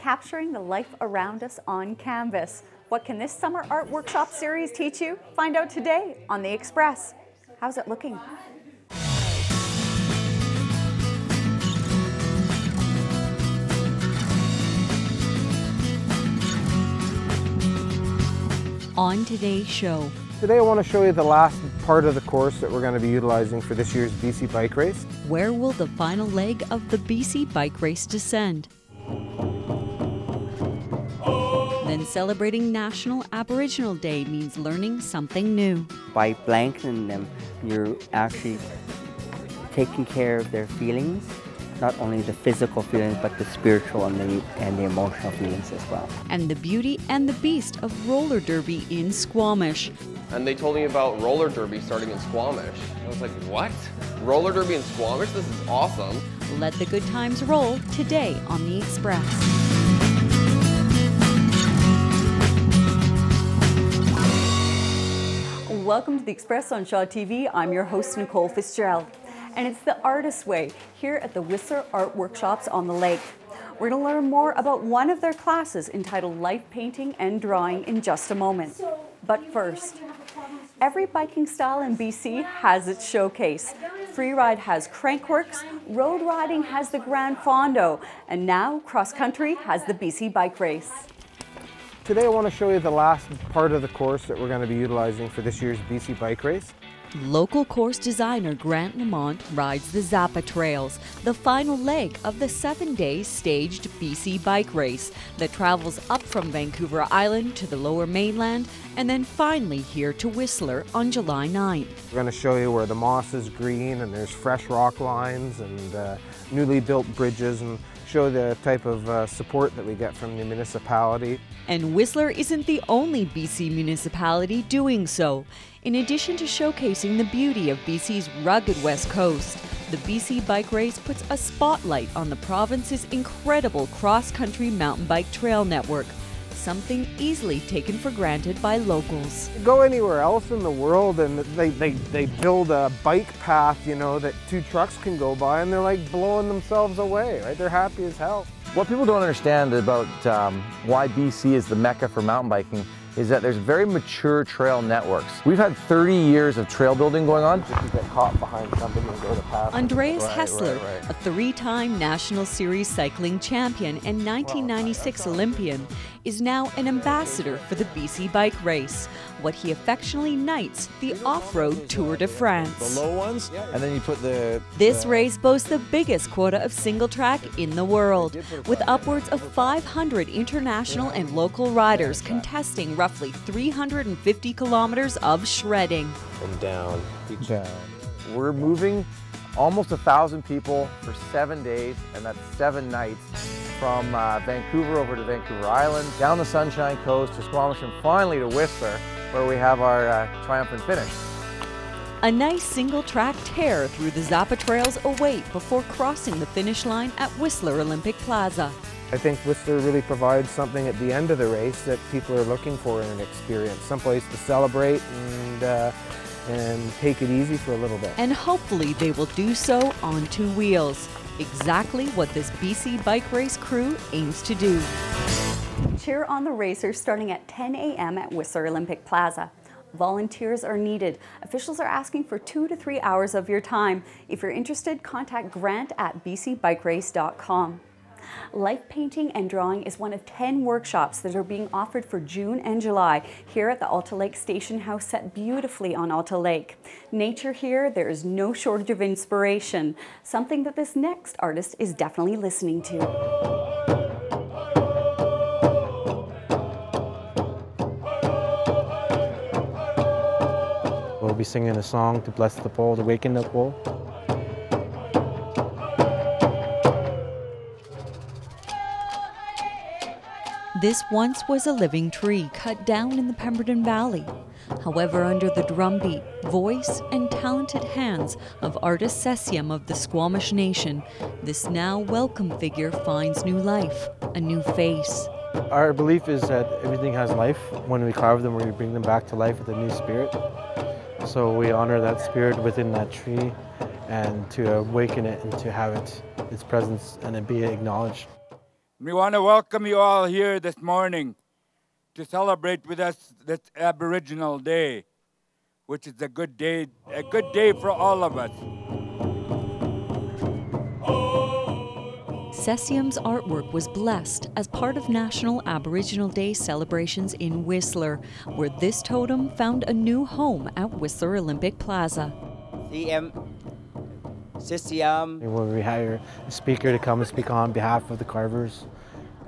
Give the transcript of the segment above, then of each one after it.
capturing the life around us on canvas. What can this summer art workshop series teach you? Find out today on The Express. How's it looking? On today's show. Today I want to show you the last part of the course that we're going to be utilizing for this year's BC Bike Race. Where will the final leg of the BC Bike Race descend? Then celebrating National Aboriginal Day means learning something new. By blanketing them, you're actually taking care of their feelings, not only the physical feelings, but the spiritual and the emotional feelings as well. And the beauty and the beast of roller derby in Squamish. And they told me about roller derby starting in Squamish. I was like, what? Roller derby in Squamish? This is awesome. Let the good times roll today on The Express. Welcome to The Express on Shaw TV. I'm your host, Nicole Fitzgerald. And it's the Artist's Way here at the Whistler Art Workshops on the lake. We're going to learn more about one of their classes entitled Life Painting and Drawing in just a moment. But first, every biking style in BC has its showcase. Freeride has Crankworx, road riding has the Grand Fondo, and now cross country has the BC Bike Race. Today I want to show you the last part of the course that we're going to be utilizing for this year's BC Bike Race. Local course designer Grant Lamont rides the Zappa Trails, the final leg of the 7-day staged BC Bike Race that travels up from Vancouver Island to the Lower Mainland and then finally here to Whistler on July 9th. We're going to show you where the moss is green and there's fresh rock lines and newly built bridges, and show the type of support that we get from the municipality. And Whistler isn't the only BC municipality doing so. In addition to showcasing the beauty of BC's rugged west coast, the BC Bike Race puts a spotlight on the province's incredible cross-country mountain bike trail network, something easily taken for granted by locals. Go anywhere else in the world and they build a bike path, you know, that 2 trucks can go by, and they're like blowing themselves away, right? They're happy as hell. What people don't understand about why BC is the mecca for mountain biking is that there's very mature trail networks. We've had 30 years of trail building going on. If you get caught behind something and go to pass. Andreas Hessler, a 3-time National Series cycling champion and 1996 Olympian, is now an ambassador for the BC Bike Race, what he affectionately knights the Off-Road Tour de France. The low ones, and then you put This race boasts the biggest quota of single track in the world, with upwards of 500 international and local riders contesting roughly 350 kilometers of shredding. And down. We're moving almost 1,000 people for 7 days, and that's 7 nights, from Vancouver over to Vancouver Island, down the Sunshine Coast to Squamish, and finally to Whistler, where we have our triumphant finish. A nice single-track tear through the Zappa Trails await before crossing the finish line at Whistler Olympic Plaza. I think Whistler really provides something at the end of the race that people are looking for in an experience, someplace to celebrate and take it easy for a little bit. And hopefully they will do so on 2 wheels. Exactly what this BC Bike Race crew aims to do. Cheer on the racers starting at 10 a.m. at Whistler Olympic Plaza. Volunteers are needed. Officials are asking for 2 to 3 hours of your time. If you're interested, contact Grant at bcbikerace.com. Life Painting and Drawing is one of 10 workshops that are being offered for June and July here at the Alta Lake Station House, set beautifully on Alta Lake. Nature here, there is no shortage of inspiration, something that this next artist is definitely listening to. We'll be singing a song to bless the pole, to waken the pole. This once was a living tree cut down in the Pemberton Valley. However, under the drumbeat, voice, and talented hands of artist Sesium of the Squamish Nation, this now welcome figure finds new life, a new face. Our belief is that everything has life. When we carve them, we bring them back to life with a new spirit. So we honor that spirit within that tree and to awaken it and to have its presence and it be acknowledged. We want to welcome you all here this morning to celebrate with us this Aboriginal Day, which is a good day for all of us. Cesium's artwork was blessed as part of National Aboriginal Day celebrations in Whistler, where this totem found a new home at Whistler Olympic Plaza. Cesium. Where we hire a speaker to come and speak on behalf of the carvers,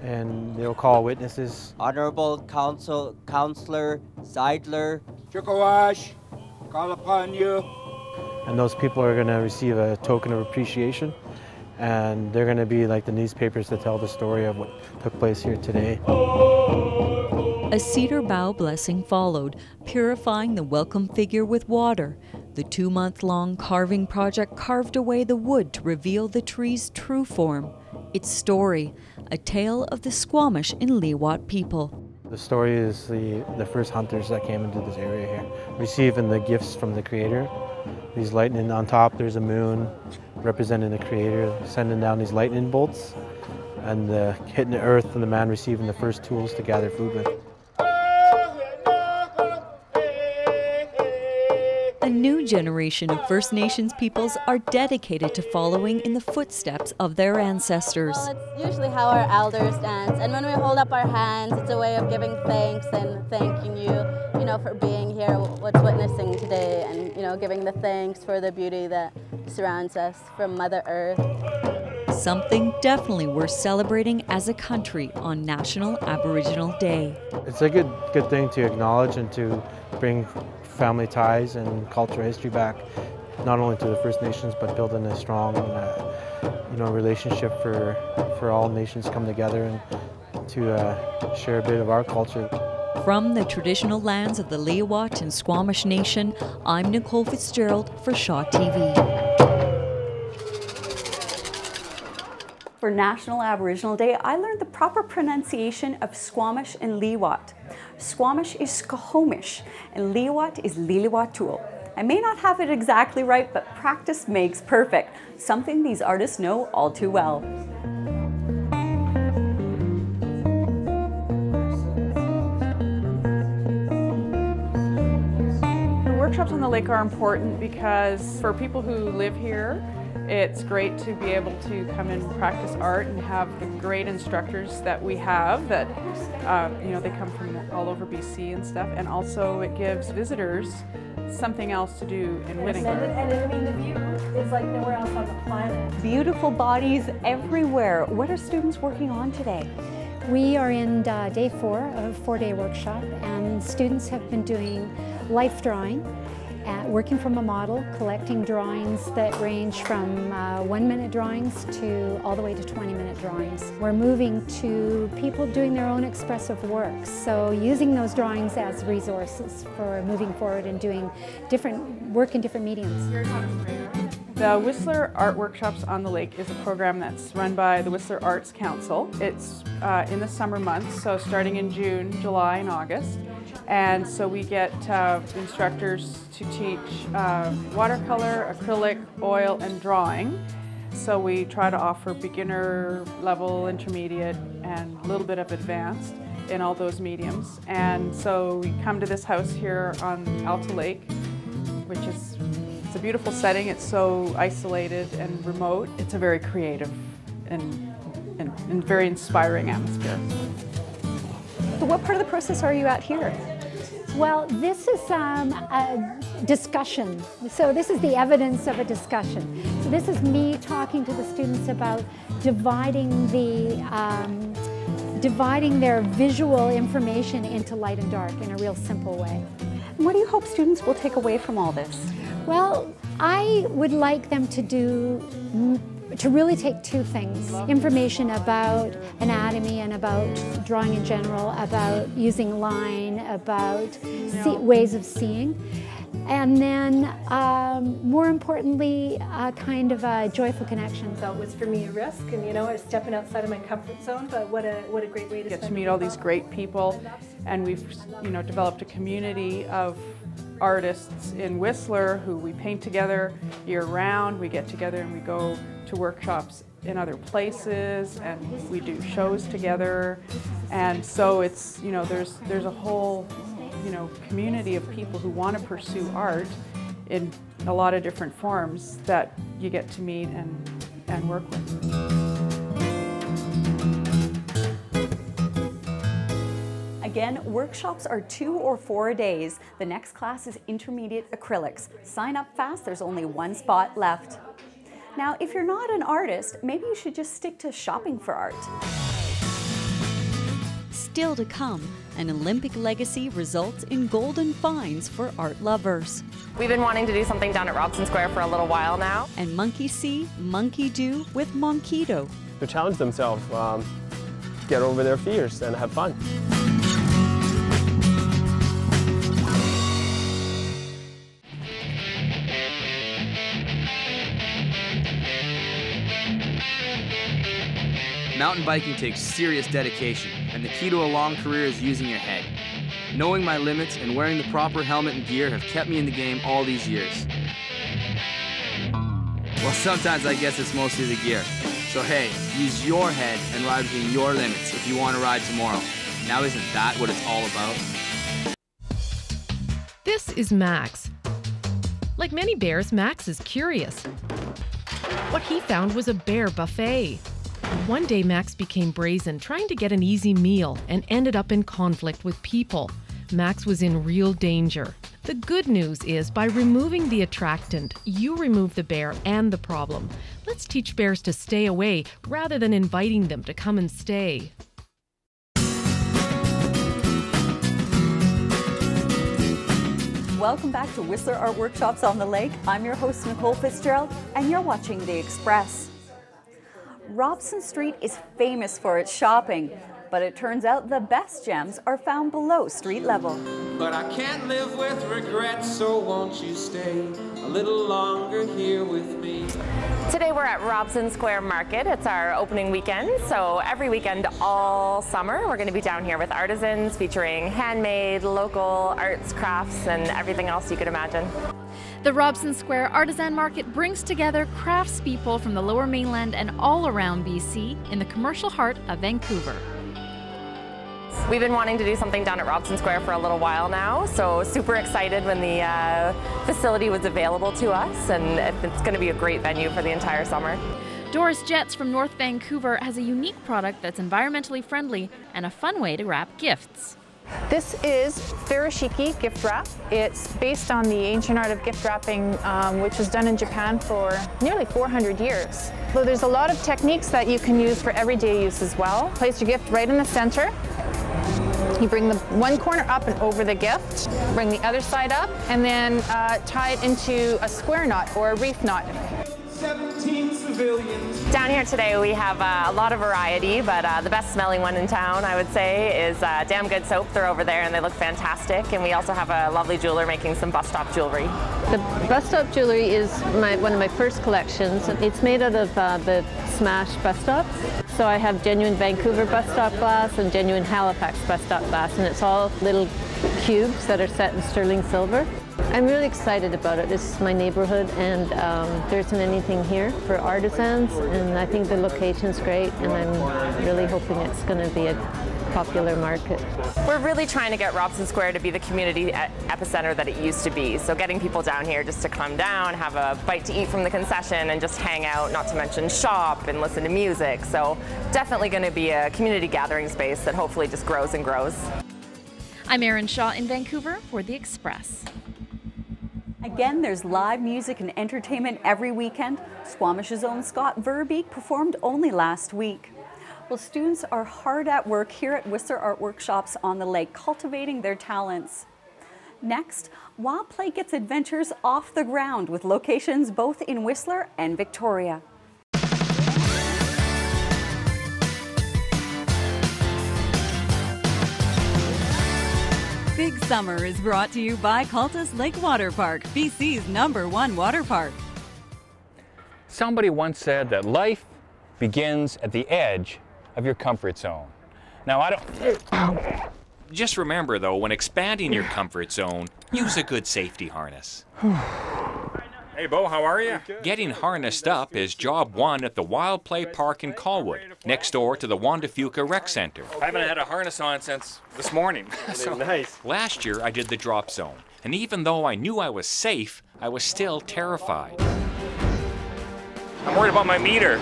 and they'll call witnesses. Honorable Councillor Seidler. Chukawash, call upon you. And those people are going to receive a token of appreciation, and they're going to be like the newspapers to tell the story of what took place here today. A cedar bough blessing followed, purifying the welcome figure with water. The 2-month-long carving project carved away the wood to reveal the tree's true form, its story, a tale of the Squamish and Lil'wat people. The story is the first hunters that came into this area here, receiving the gifts from the Creator. These lightning on top, there's a moon representing the Creator, sending down these lightning bolts, and hitting the earth, and the man receiving the first tools to gather food with. A new generation of First Nations peoples are dedicated to following in the footsteps of their ancestors. Well, it's usually how our elders dance, and when we hold up our hands, it's a way of giving thanks and thanking you, for being here, what's witnessing today, and, giving the thanks for the beauty that surrounds us from Mother Earth. Something definitely worth celebrating as a country on National Aboriginal Day. It's a good thing to acknowledge and to bring family ties and cultural history back, not only to the First Nations, but building a strong, relationship for all nations to come together and to share a bit of our culture. From the traditional lands of the Lil'wat and Squamish Nation, I'm Nicole Fitzgerald for Shaw TV. For National Aboriginal Day, I learned the proper pronunciation of Squamish and Lil'wat. Squamish is Squamish, and Lil'wat is Lil'wat'ul. I may not have it exactly right, but practice makes perfect, something these artists know all too well. Workshops on the lake are important because for people who live here, it's great to be able to come and practice art and have the great instructors that we have that, they come from all over BC and stuff. And also it gives visitors something else to do in Whistler. And the view is like nowhere else on the planet. Beautiful bodies everywhere. What are students working on today? We are in day 4 of a 4-day workshop, and students have been doing life drawing, working from a model, collecting drawings that range from 1-minute drawings to all the way to 20-minute drawings. We're moving to people doing their own expressive work, so using those drawings as resources for moving forward and doing different work in different mediums. The Whistler Art Workshops on the Lake is a program that's run by the Whistler Arts Council. It's in the summer months, so starting in June, July, and August. And so we get instructors to teach watercolor, acrylic, oil, and drawing. So we try to offer beginner level, intermediate, and a little bit of advanced in all those mediums. And so we come to this house here on Alta Lake, which is it's a beautiful setting. It's so isolated and remote. It's a very creative and very inspiring atmosphere. So what part of the process are you at here? Well, this is a discussion. So this is the evidence of a discussion. So this is me talking to the students about dividing their visual information into light and dark in a real simple way. What do you hope students will take away from all this? Well, I would like them to really take 2 things. Information about anatomy and about drawing in general, about using line, about ways of seeing. And then, more importantly, a kind of a joyful connection. So it was for me a risk, and it's stepping outside of my comfort zone, but what a great way to get to meet all these great people, and we've developed a community of artists in Whistler who we paint together year-round. We get together and we go to workshops in other places, and we do shows together. And so it's, you know, there's a whole, you know, community of people who want to pursue art in a lot of different forms that you get to meet and work with. Again, workshops are 2 or 4 days. The next class is intermediate acrylics. Sign up fast, there's only 1 spot left. Now, if you're not an artist, maybe you should just stick to shopping for art. Still to come, an Olympic legacy results in golden finds for art lovers. We've been wanting to do something down at Robson Square for a little while now. And monkey see, monkey do with Monkito. To challenge themselves, get over their fears and have fun. Mountain biking takes serious dedication, and the key to a long career is using your head. Knowing my limits and wearing the proper helmet and gear have kept me in the game all these years. Well, sometimes I guess it's mostly the gear. So hey, use your head and ride within your limits if you want to ride tomorrow. Now isn't that what it's all about? This is Max. Like many bears, Max is curious. What he found was a bear buffet. One day, Max became brazen, trying to get an easy meal, and ended up in conflict with people. Max was in real danger. The good news is, by removing the attractant, you remove the bear and the problem. Let's teach bears to stay away, rather than inviting them to come and stay. Welcome back to Whistler Art Workshops on the Lake. I'm your host, Nicole Fitzgerald, and you're watching The Express. Robson Street is famous for its shopping, but it turns out the best gems are found below street level. But I can't live with regret, so won't you stay a little longer here with me? Today we're at Robson Square Market. It's our opening weekend, so every weekend all summer we're going to be down here with artisans featuring handmade, local arts, crafts, and everything else you could imagine. The Robson Square Artisan Market brings together craftspeople from the Lower Mainland and all around BC in the commercial heart of Vancouver. We've been wanting to do something down at Robson Square for a little while now, so super excited when the facility was available to us, and it's going to be a great venue for the entire summer. Doris Jets from North Vancouver has a unique product that's environmentally friendly and a fun way to wrap gifts. This is Furoshiki gift wrap. It's based on the ancient art of gift wrapping, which was done in Japan for nearly 400 years. So there's a lot of techniques that you can use for everyday use as well. Place your gift right in the center. You bring the one corner up and over the gift, bring the other side up, and then tie it into a square knot or a reef knot. 17 civilians. Down here today we have a lot of variety, but the best smelling one in town, I would say, is Damn Good Soap. They're over there and they look fantastic. And we also have a lovely jeweler making some bus-stop jewelry. The bus-stop jewelry is one of my first collections. It's made out of the Smash bus-stops. So I have genuine Vancouver bus-stop glass and genuine Halifax bus-stop glass, and it's all little cubes that are set in sterling silver. I'm really excited about it. This is my neighborhood, and there isn't anything here for artisans, and I think the location's great, and I'm really hoping it's going to be a popular market. We're really trying to get Robson Square to be the community epicenter that it used to be. So getting people down here just to come down, have a bite to eat from the concession, and just hang out, not to mention shop and listen to music. So definitely going to be a community gathering space that hopefully just grows and grows. I'm Erin Shaw in Vancouver for The Express. Again, there's live music and entertainment every weekend. Squamish's own Scott Verbeek performed only last week. Well, students are hard at work here at Whistler Art Workshops on the Lake, cultivating their talents. Next, Wild Play gets adventures off the ground with locations both in Whistler and Victoria. Big Summer is brought to you by Cultus Lake Water Park, BC's #1 water park. Somebody once said that life begins at the edge of your comfort zone. Now, I don't... Just remember, though, when expanding your comfort zone, use a good safety harness. Hey, Bo, how are you? Getting harnessed up is job one at the Wild Play Park in Colwood, next door to the Juan de Fuca Rec Center. I haven't had a harness on since this morning. So, nice. Last year, I did the drop zone, and even though I knew I was safe, I was still terrified. I'm worried about my meter.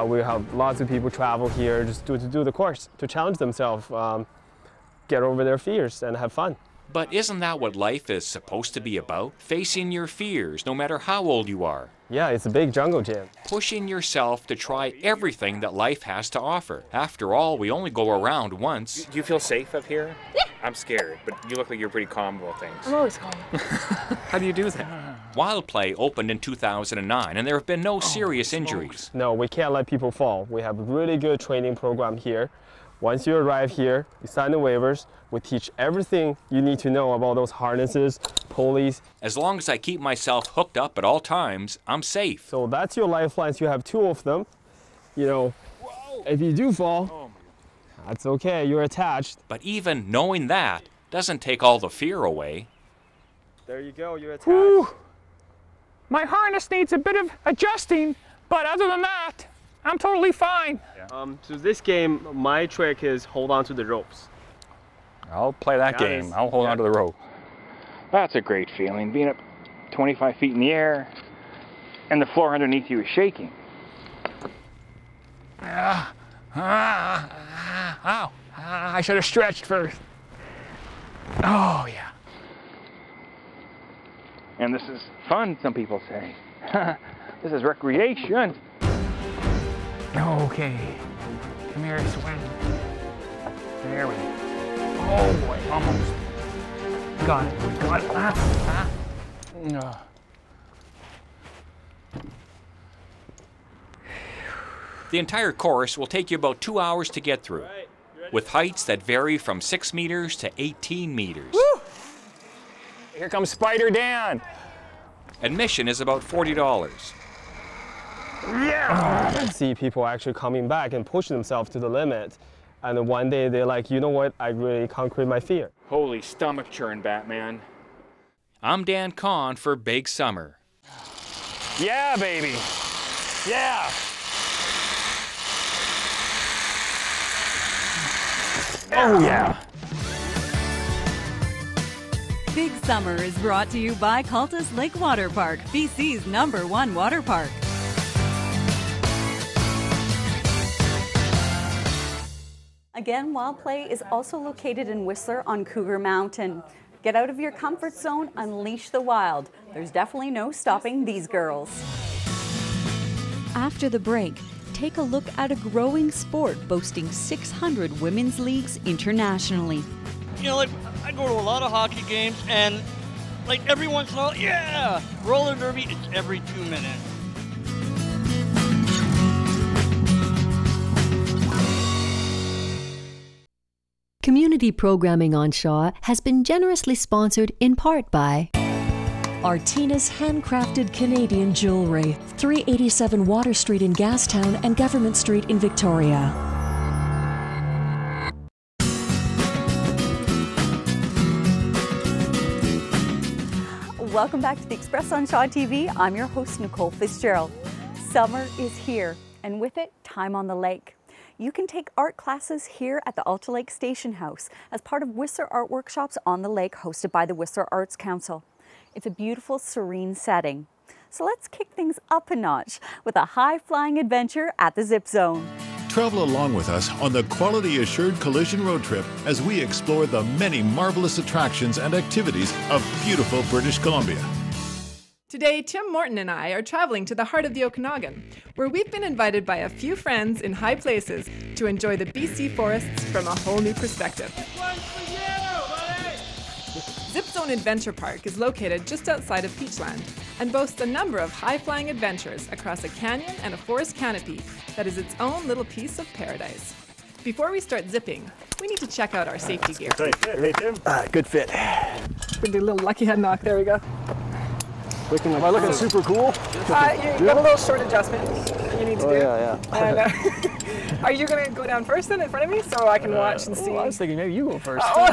We have lots of people travel here just to do the course, to challenge themselves, get over their fears and have fun. But isn't that what life is supposed to be about? Facing your fears, no matter how old you are. Yeah, it's a big jungle gym. Pushing yourself to try everything that life has to offer. After all, we only go around once. Do you feel safe up here? Yeah. I'm scared, but you look like you're pretty calm about things. I'm always calm. How do you do that? Wild Play opened in 2009, and there have been no serious injuries. No, we can't let people fall. We have a really good training program here. Once you arrive here, you sign the waivers. We teach everything you need to know about those harnesses, pulleys. As long as I keep myself hooked up at all times, I'm safe. So that's your lifelines. You have 2 of them. You know, if you do fall, that's okay, you're attached. But even knowing that doesn't take all the fear away. There you go, you're attached. Whew. My harness needs a bit of adjusting, but other than that, I'm totally fine. So this game, my trick is hold on to the ropes. I'll play that game. I'll hold on to the rope. That's a great feeling, being up 25 feet in the air and the floor underneath you is shaking. Ow. I should have stretched first. Oh, yeah. And this is fun, some people say. This is recreation. Okay. Come here, swing. There we go. Oh boy, almost. Got it. Got it. The entire course will take you about 2 hours to get through, with heights that vary from 6 meters to 18 meters. Woo! Here comes Spider Dan. Admission is about $40. Yeah! I see people actually coming back and pushing themselves to the limit. And then one day they're like, you know what, I really conquered my fear. Holy stomach churn, Batman. I'm Dan Kahn for Big Summer. Yeah, baby. Yeah. Oh, yeah. Big Summer is brought to you by Cultus Lake Water Park, BC's #1 water park. Again, Wild Play is also located in Whistler on Cougar Mountain. Get out of your comfort zone, unleash the wild. There's definitely no stopping these girls. After the break, take a look at a growing sport boasting 600 women's leagues internationally. You know, like, I go to a lot of hockey games, and like every once in a while, yeah, roller derby, it's every 2 minutes. Community programming on Shaw has been generously sponsored in part by Artina's handcrafted Canadian jewelry, 387 Water Street in Gastown and Government Street in Victoria. Welcome back to the Express on Shaw TV. I'm your host, Nicole Fitzgerald. Summer is here, and with it, time on the lake. You can take art classes here at the Ultra Lake Station House as part of Whistler Art Workshops on the Lake hosted by the Whistler Arts Council. It's a beautiful, serene setting. So let's kick things up a notch with a high-flying adventure at the Zip Zone. Travel along with us on the Quality Assured Collision Road Trip as we explore the many marvelous attractions and activities of beautiful British Columbia. Today, Tim Morton and I are traveling to the heart of the Okanagan, where we've been invited by a few friends in high places to enjoy the BC forests from a whole new perspective. Zip Zone Adventure Park is located just outside of Peachland and boasts a number of high-flying adventures across a canyon and a forest canopy that is its own little piece of paradise. Before we start zipping, we need to check out our safety gear. Hey, Tim. Good fit. We did a little lucky head knock. There we go. Looking like, am I looking super cool? You got a little short adjustment you need to do. Yeah. And, are you going to go down first then in front of me so I can watch and see? I was thinking maybe you go first. I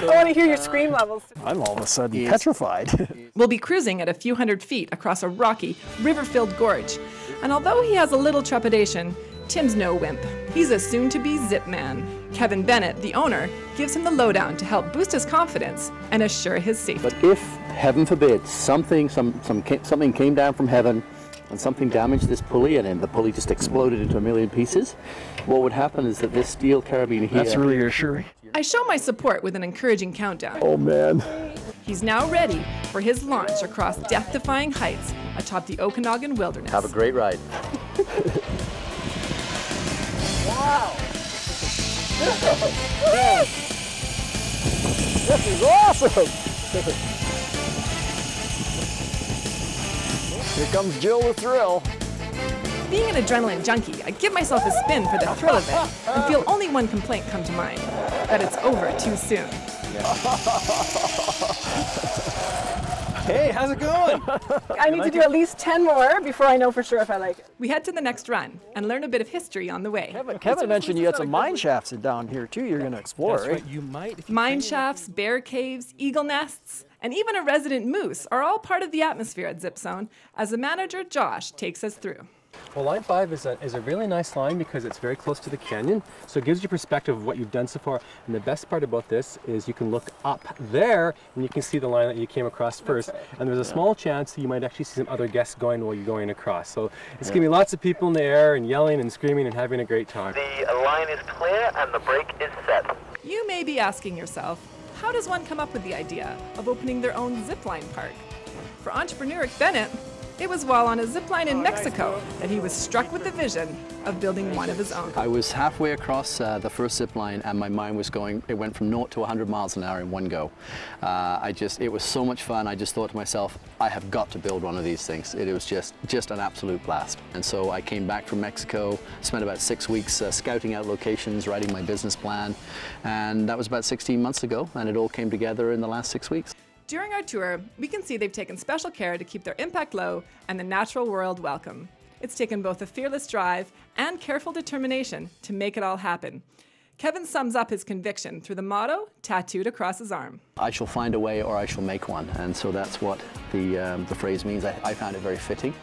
want to hear your scream levels. I'm all of a sudden petrified. We'll be cruising at a few hundred feet across a rocky, river-filled gorge. And although he has a little trepidation, Tim's no wimp. He's a soon-to-be zip man. Kevin Bennett, the owner, gives him the lowdown to help boost his confidence and assure his safety. But if, heaven forbid, something came down from heaven and something damaged this pulley and then the pulley just exploded into a million pieces, what would happen is that this steel carabiner here... That's really reassuring. I show my support with an encouraging countdown. Oh man. He's now ready for his launch across death-defying heights atop the Okanagan wilderness. Have a great ride. Wow! This is awesome! Here comes Jill the thrill. Being an adrenaline junkie, I give myself a spin for the thrill of it and feel only one complaint come to mind, that it's over too soon. Hey, how's it going? I need to do at least 10 more before I know for sure if I like it. We head to the next run and learn a bit of history on the way. Kevin mentioned you had some mine shafts down here too you're going to explore, That's right? You might. Mine shafts, bear caves, eagle nests, and even a resident moose are all part of the atmosphere at Zip Zone as the manager, Josh, takes us through. Well, line 5 is a really nice line because it's very close to the canyon, so it gives you perspective of what you've done so far. And the best part about this is you can look up there and you can see the line that you came across first. And there's a small chance that you might actually see some other guests going while you're going across. So it's going to be lots of people in the air and yelling and screaming and having a great time. The line is clear and the brake is set. You may be asking yourself, how does one come up with the idea of opening their own zipline park? For entrepreneur Bennett, it was while on a zipline in Mexico that he was struck with the vision of building one of his own. I was halfway across the first zip line and my mind was going, it went from 0 to 100 miles an hour in one go. It was so much fun, I just thought to myself, I have got to build one of these things. It was just an absolute blast. And so I came back from Mexico, spent about 6 weeks scouting out locations, writing my business plan, and that was about 16 months ago, and it all came together in the last 6 weeks. During our tour, we can see they've taken special care to keep their impact low and the natural world welcome. It's taken both a fearless drive and careful determination to make it all happen. Kevin sums up his conviction through the motto tattooed across his arm. I shall find a way or I shall make one, and so that's what the phrase means. I found it very fitting.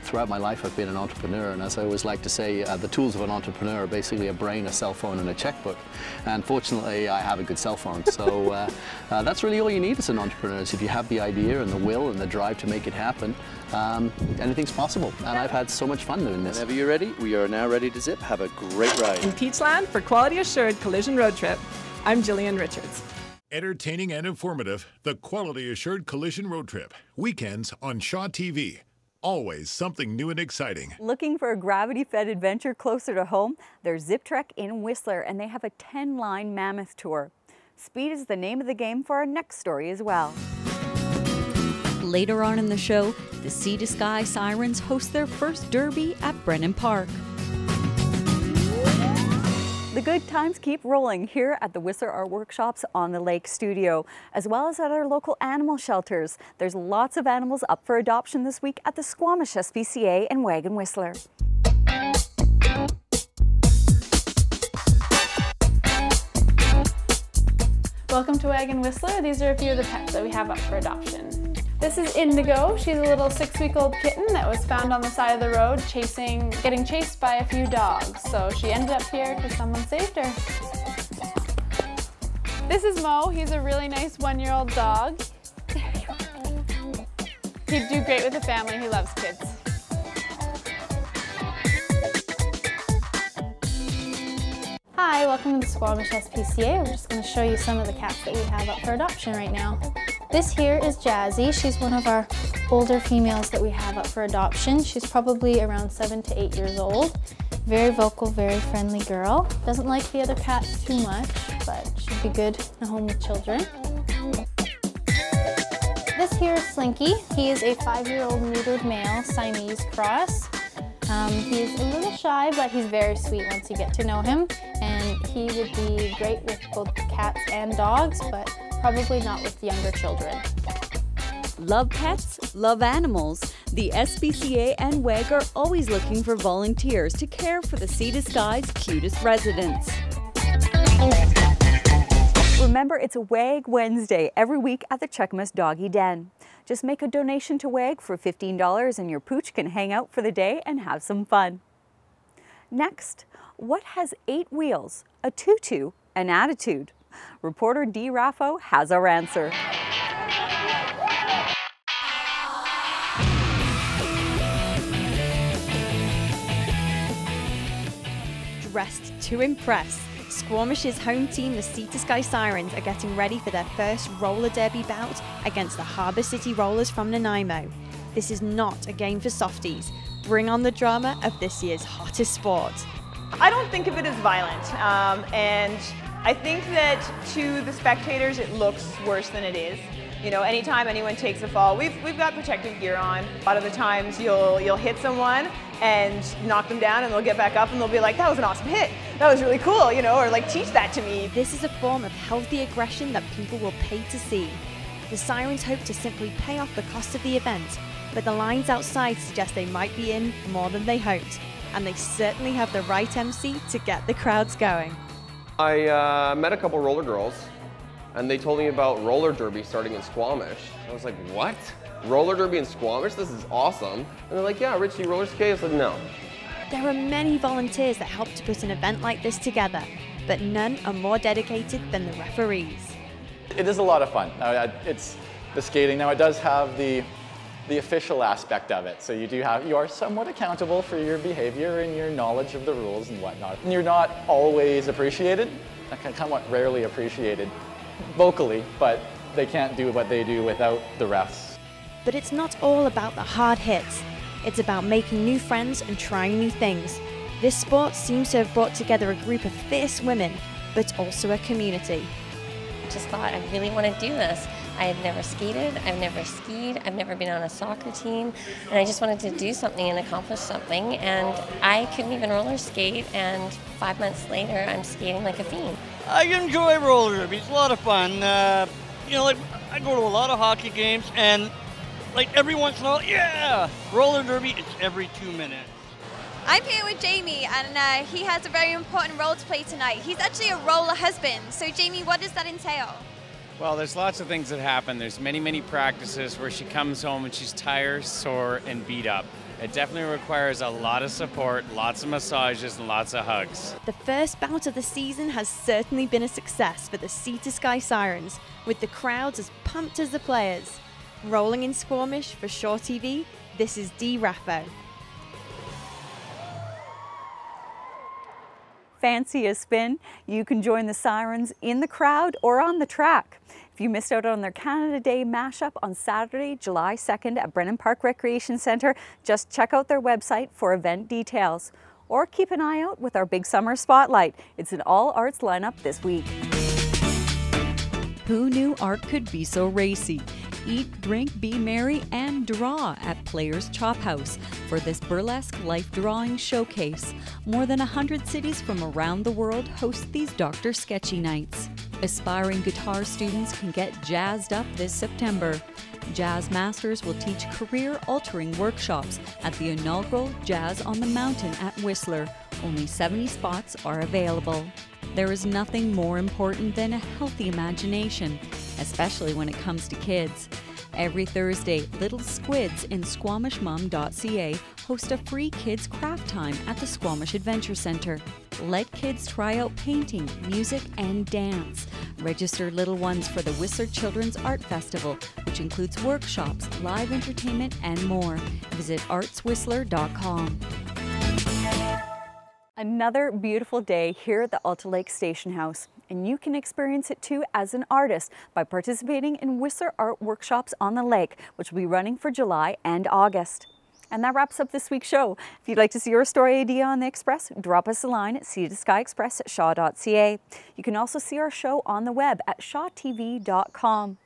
Throughout my life I've been an entrepreneur, and as I always like to say, the tools of an entrepreneur are basically a brain, a cell phone and a checkbook. And fortunately I have a good cell phone, so that's really all you need as an entrepreneur. Is if you have the idea and the will and the drive to make it happen, anything's possible. And I've had so much fun doing this. Whenever you're ready, we are now ready to zip. Have a great ride. In Peachland for Quality Assured Collision Road Trip, I'm Jillian Richards. Entertaining and informative, the Quality Assured Collision Road Trip. Weekends on Shaw TV. Always something new and exciting. Looking for a gravity-fed adventure closer to home? There's Zip Trek in Whistler, and they have a 10-line mammoth tour. Speed is the name of the game for our next story as well. Later on in the show, the Sea to Sky Sirens host their first derby at Brennan Park. The good times keep rolling here at the Whistler Art Workshops on the Lake Studio, as well as at our local animal shelters. There's lots of animals up for adoption this week at the Squamish SPCA and Wagon Whistler. Welcome to Wagon Whistler. These are a few of the pets that we have up for adoption. This is Indigo. She's a little 6-week-old kitten that was found on the side of the road getting chased by a few dogs. So she ended up here because someone saved her. This is Mo. He's a really nice 1-year-old dog. He'd do great with the family. He loves kids. Hi, welcome to the Squamish SPCA. We're just going to show you some of the cats that we have up for adoption right now. This here is Jazzy. She's one of our older females that we have up for adoption. She's probably around 7 to 8 years old. Very vocal, very friendly girl. Doesn't like the other cats too much, but should be good in a home with children. This here is Slinky. He is a 5-year-old neutered male Siamese cross. He's a little shy, but he's very sweet once you get to know him. And he would be great with both cats and dogs, but probably not with younger children. Love pets? Love animals? The SPCA and WEG are always looking for volunteers to care for the Sea to Sky's cutest residents. Remember, it's a WEG Wednesday every week at the Chuckamus Doggy Den. Just make a donation to WEG for $15 and your pooch can hang out for the day and have some fun. Next, what has 8 wheels, a tutu, an attitude? Reporter Dee Raffo has our answer. Dressed to impress, Squamish's home team, the Sea to Sky Sirens, are getting ready for their first roller derby bout against the Harbour City Rollers from Nanaimo. This is not a game for softies. Bring on the drama of this year's hottest sport. I don't think of it as violent, and I think that to the spectators it looks worse than it is. You know, anytime anyone takes a fall, we've got protective gear on. A lot of the times you'll hit someone and knock them down and they'll get back up and they'll be like, that was an awesome hit, that was really cool, you know, or like, teach that to me. This is a form of healthy aggression that people will pay to see. The Sirens hope to simply pay off the cost of the event, but the lines outside suggest they might be in more than they hoped, and they certainly have the right MC to get the crowds going. I met a couple roller girls, and they told me about roller derby starting in Squamish. I was like, what? Roller derby in Squamish? This is awesome. And they're like, yeah, Rich, do you roller skate? I said, no. There are many volunteers that help to put an event like this together, but none are more dedicated than the referees. It is a lot of fun. It's the skating. Now, it does have the official aspect of it. So you are somewhat accountable for your behavior and your knowledge of the rules and whatnot. And you're not always appreciated, somewhat rarely appreciated vocally, but they can't do what they do without the refs. But it's not all about the hard hits. It's about making new friends and trying new things. This sport seems to have brought together a group of fierce women, but also a community. I just thought, I really want to do this. I had never skated, I've never skied, I've never been on a soccer team, and I just wanted to do something and accomplish something, and I couldn't even roller skate, and 5 months later I'm skating like a fiend. I enjoy roller derby, it's a lot of fun. You know, like, I go to a lot of hockey games, and like every once in a while, yeah, roller derby, it's every 2 minutes. I'm here with Jamie, and he has a very important role to play tonight. He's actually a roller husband. So Jamie, what does that entail? Well, there's lots of things that happen. There's many practices where she comes home and she's tired, sore, and beat up. It definitely requires a lot of support, lots of massages, and lots of hugs. The first bout of the season has certainly been a success for the Sea to Sky Sirens, with the crowds as pumped as the players. Rolling in Squamish for Shaw TV, this is Dee Raffo. Fancy a spin? You can join the Sirens in the crowd or on the track. If you missed out on their Canada Day mashup on Saturday, July 2nd at Brennan Park Recreation Centre, just check out their website for event details. Or keep an eye out with our Big Summer Spotlight. It's an all-arts lineup this week. Who knew art could be so racy? Eat, drink, be merry, and draw at Players Chop House for this burlesque life drawing showcase. More than 100 cities from around the world host these Dr. Sketchy nights. Aspiring guitar students can get jazzed up this September. Jazz Masters will teach career-altering workshops at the inaugural Jazz on the Mountain at Whistler. Only 70 spots are available. There is nothing more important than a healthy imagination, especially when it comes to kids. Every Thursday, Little Squids in SquamishMom.ca host a free kids craft time at the Squamish Adventure Centre. Let kids try out painting, music, and dance. Register little ones for the Whistler Children's Art Festival, which includes workshops, live entertainment, and more. Visit artswhistler.com. Another beautiful day here at the Alta Lake Station House, and you can experience it too as an artist by participating in Whistler Art Workshops on the Lake, which will be running for July and August. And that wraps up this week's show. If you'd like to see your story idea on the Express, drop us a line at sea2skyexpress@shaw.ca. You can also see our show on the web at shawtv.com.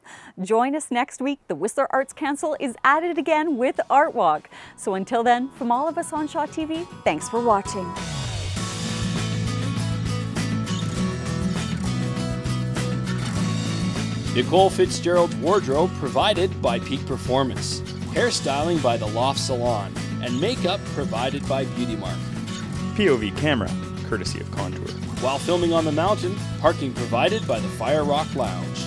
Join us next week. The Whistler Arts Council is at it again with Art Walk. So until then, from all of us on Shaw TV, thanks for watching. Nicole Fitzgerald's wardrobe provided by Peak Performance. Hairstyling by The Loft Salon. And makeup provided by Beauty Mark. POV camera, courtesy of Contour. While filming on the mountain, parking provided by the Fire Rock Lounge.